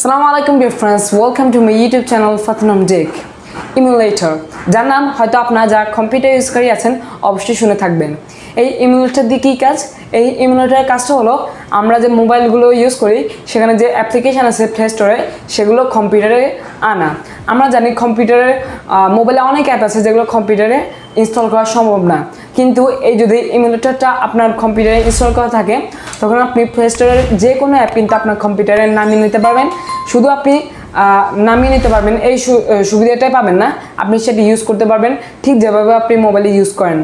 Assalamualaikum dear friends, welcome to my YouTube channel Fateen homeTech Emulator যার নাম হয়তো আপনারা যারা কম্পিউটার ইউজ করে আছেন অবশ্যই শুনে থাকবেন। এই এমুলেটর দিয়ে কি কাজ? এই এমুলেটরের কাজটা হলো আমরা যে মোবাইলগুলো ইউজ করি সেখানে যে অ্যাপ্লিকেশন আছে প্লে স্টোরে সেগুলো কম্পিউটারে আনা। আমরা জানি কম্পিউটারে মোবাইলে অনেক অ্যাপ আছে যেগুলো কম্পিউটারে ইনস্টল করা সম্ভব না, কিন্তু এই যদি এমুলেটরটা আপনার কম্পিউটারে ইনস্টল করা থাকে তখন আপনি প্লে স্টোরের যে কোনো অ্যাপ কিন্তু আপনার কম্পিউটারে নামিয়ে নিতে পারবেন। শুধু আপনি নামিয়ে নিতে পারবেন এই সুবিধাটাই পাবেন না, আপনি সেটা ইউজ করতে পারবেন ঠিক যেভাবে আপনি মোবাইলে ইউজ করেন।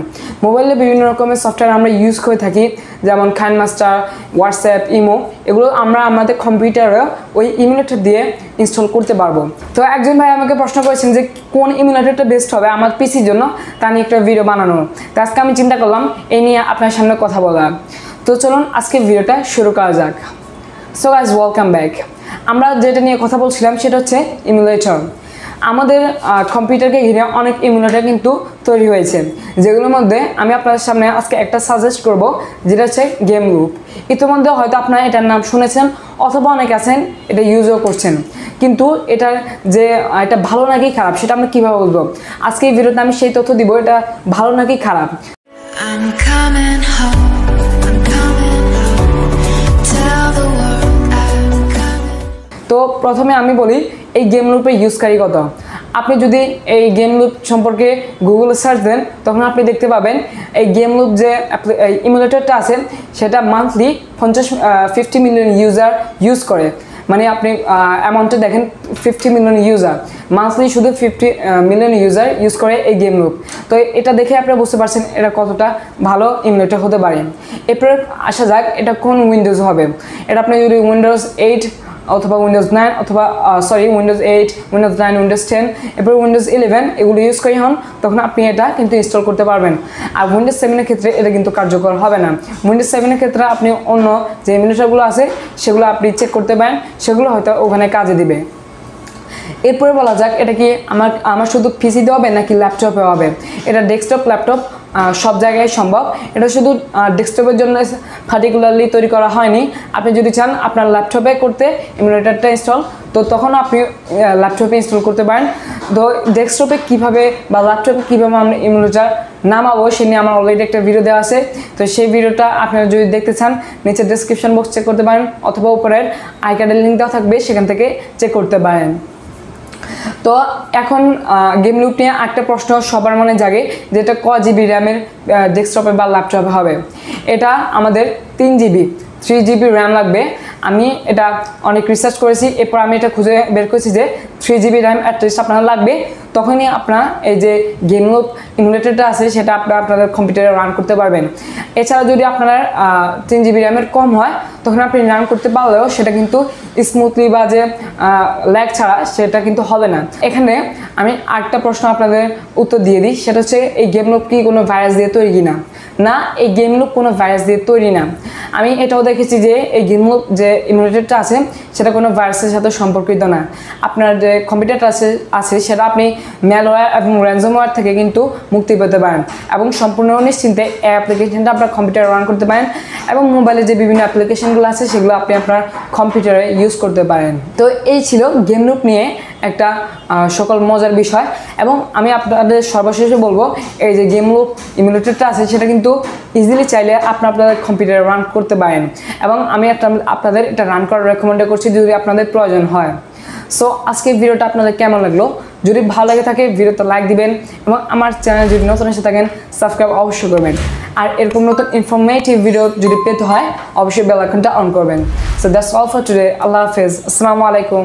মোবাইলে বিভিন্ন রকমের সফটওয়্যার আমরা ইউজ করে থাকি, যেমন কাইনমাস্টার, হোয়াটসঅ্যাপ, ইমো, এগুলো আমরা আমাদের কম্পিউটারে ওই ইমুলেটর দিয়ে ইনস্টল করতে পারবো। তো একজন ভাই আমাকে প্রশ্ন করেছেন যে কোন ইমুলেটরটা বেস্ট হবে আমার পিসির জন্য, তা নিয়ে একটা ভিডিও বানানোর। তো আজকে আমি চিন্তা করলাম এই নিয়ে আপনার সামনে কথা বলার। তো চলুন আজকে ভিডিওটা শুরু করা যাক। So guys, welcome back. আমরা যেটা নিয়ে কথা বলছিলাম সেটা হচ্ছে ইমুলেটর। আমাদের কম্পিউটারকে ঘিরে অনেক ইমুলেটর কিন্তু তৈরি হয়েছে, যেগুলোর মধ্যে আমি আপনাদের সামনে আজকে একটা সাজেস্ট করব, যেটা হচ্ছে GameLoop। ইতিমধ্যে হয়তো আপনারা এটার নাম শুনেছেন অথবা অনেক আছেন এটা ইউজও করছেন, কিন্তু এটার যে এটা ভালো নাকি খারাপ সেটা আমরা কীভাবে বুঝবো? আজকে এই ভিডিওতে আমি সেই তথ্য দিব এটা ভালো নাকি খারাপ। তো প্রথমে আমি বলি এই GameLoop-এর ইউজকারী কত। আপনি যদি এই GameLoop সম্পর্কে গুগলে সার্চ দেন তখন আপনি দেখতে পাবেন এই GameLoop যে ইমুলেটরটা আছে সেটা মান্থলি 50 মিলিয়ন ইউজার ইউজ করে। মানে আপনি অ্যামাউন্টটা দেখেন, 50 মিলিয়ন ইউজার মান্থলি, শুধু 50 মিলিয়ন ইউজার ইউজ করে এই GameLoop। তো এটা দেখে আপনারা বুঝতে পারছেন এটা কতটা ভালো ইমুলেটর হতে পারে। এরপরে আসা যাক এটা কোন উইন্ডোজ হবে। এটা আপনি যদি উইন্ডোজ 8 অথবা উইন্ডোজ 9 অথবা উইন্ডোজ 8, উইন্ডোজ 9, উইন্ডোজ 10, এরপর উইন্ডোজ 11 এগুলো ইউজ করি হন তখন আপনি এটা কিন্তু ইনস্টল করতে পারবেন। আর উইন্ডোজ 7-এর ক্ষেত্রে এটা কিন্তু কার্যকর হবে না। উইন্ডোজ 7-এর ক্ষেত্রে আপনি অন্য যে এমুলেটরগুলো আছে সেগুলো আপনি চেক করতে পারেন, সেগুলো হয়তো ওখানে কাজে দিবে। এরপরে বলা যাক এটা কি আমার শুধু পিসিতে হবে নাকি ল্যাপটপে হবে। এটা ডেস্কটপ, ল্যাপটপ সব জায়গায় সম্ভব। এটা শুধু ডেস্কটপের জন্য পার্টিকুলারলি তৈরি করা হয়নি। আপনি যদি চান আপনার ল্যাপটপে করতে এমুলেটরটা ইনস্টল, তো তখন আপনি ল্যাপটপে ইনস্টল করতে পারেন। তো ডেস্কটপে কীভাবে বা ল্যাপটপে কীভাবে আমরা এমুলেটর নামাবো সে নিয়ে আমার অলরেডি একটা ভিডিও দেওয়া আছে। তো সেই ভিডিওটা আপনারা যদি দেখতে চান নিচে ডেসক্রিপশন বক্স চেক করতে পারেন অথবা উপরের আই কার্ডের লিঙ্ক দেওয়া থাকবে, সেখান থেকে চেক করতে পারেন। তো এখন GameLoop নিয়ে একটা প্রশ্ন সবার মনে জাগে, যেটা ক জিবি র্যামের ডেস্কটপে বা ল্যাপটপে হবে। এটা আমাদের 3 জিবি র্যাম লাগবে। আমি এটা অনেক রিসার্চ করেছি, এরপর আমি এটা খুঁজে বের করেছি যে 3 জিবি র্যাম অ্যাটলিস্ট আপনার লাগবে। তখনই আপনার এই যে GameLoop ইমুলেটরটা আছে সেটা আপনাদের কম্পিউটারে রান করতে পারবেন। এছাড়া যদি আপনার 3 জিবি র্যামের কম হয় তখন আপনি রান করতে পারলেও সেটা কিন্তু স্মুথলি বা যে ল্যাগ ছাড়া সেটা কিন্তু হবে না। এখানে আমি আরেকটা প্রশ্ন আপনাদের উত্তর দিয়ে দিই, সেটা হচ্ছে এই GameLoop কি কোনো ভাইরাস দিয়ে তৈরি কিনা? না, এই GameLoop কোনো ভাইরাস দিয়ে তৈরি না। আমি এটাও দেখেছি যে এই GameLoop যে ইমুলেটরটা আছে সেটা কোনো ভাইরাসের সাথে সম্পর্কিত না। আপনার যে কম্পিউটারটা আছে সেটা আপনি ম্যালওয়্যার এবং র্যানসমওয়্যার থেকে কিন্তু মুক্তি পেতে পারেন এবং সম্পূর্ণ নিশ্চিন্তে এই অ্যাপ্লিকেশনটা আপনার কম্পিউটারে রান করতে পারেন এবং মোবাইলে যে বিভিন্ন অ্যাপ্লিকেশনগুলো আছে সেগুলো আপনি আপনার কম্পিউটারে ইউজ করতে পারেন। তো এই ছিল GameLoop নিয়ে একটা সকল মজার বিষয়। এবং আমি আপনাদের সর্বশেষে বলবো এই যে GameLoop ইমুলেটরটা আছে সেটা কিন্তু ইজিলি চাইলে আপনাদের কম্পিউটারে রান করতে পারেন এবং আমি আপনাদের এটা রান করার রেকমেন্ড করছি যদি আপনাদের প্রয়োজন হয়। সো আজকে ভিডিওটা আপনাদের কেমন লাগলো? যদি ভালো লাগে থাকে ভিডিওতে লাইক দিবেন এবং আমার চ্যানেল যদি নতুন এসে থাকেন সাবস্ক্রাইব অবশ্যই করবেন। আর এরকম নতুন ইনফরমেটিভ ভিডিও যদি পেতে হয় অবশ্যই বেল আইকনটা অন করবেন। So that's all for today. আল্লাহ হাফেজ, আসসালামু আলাইকুম।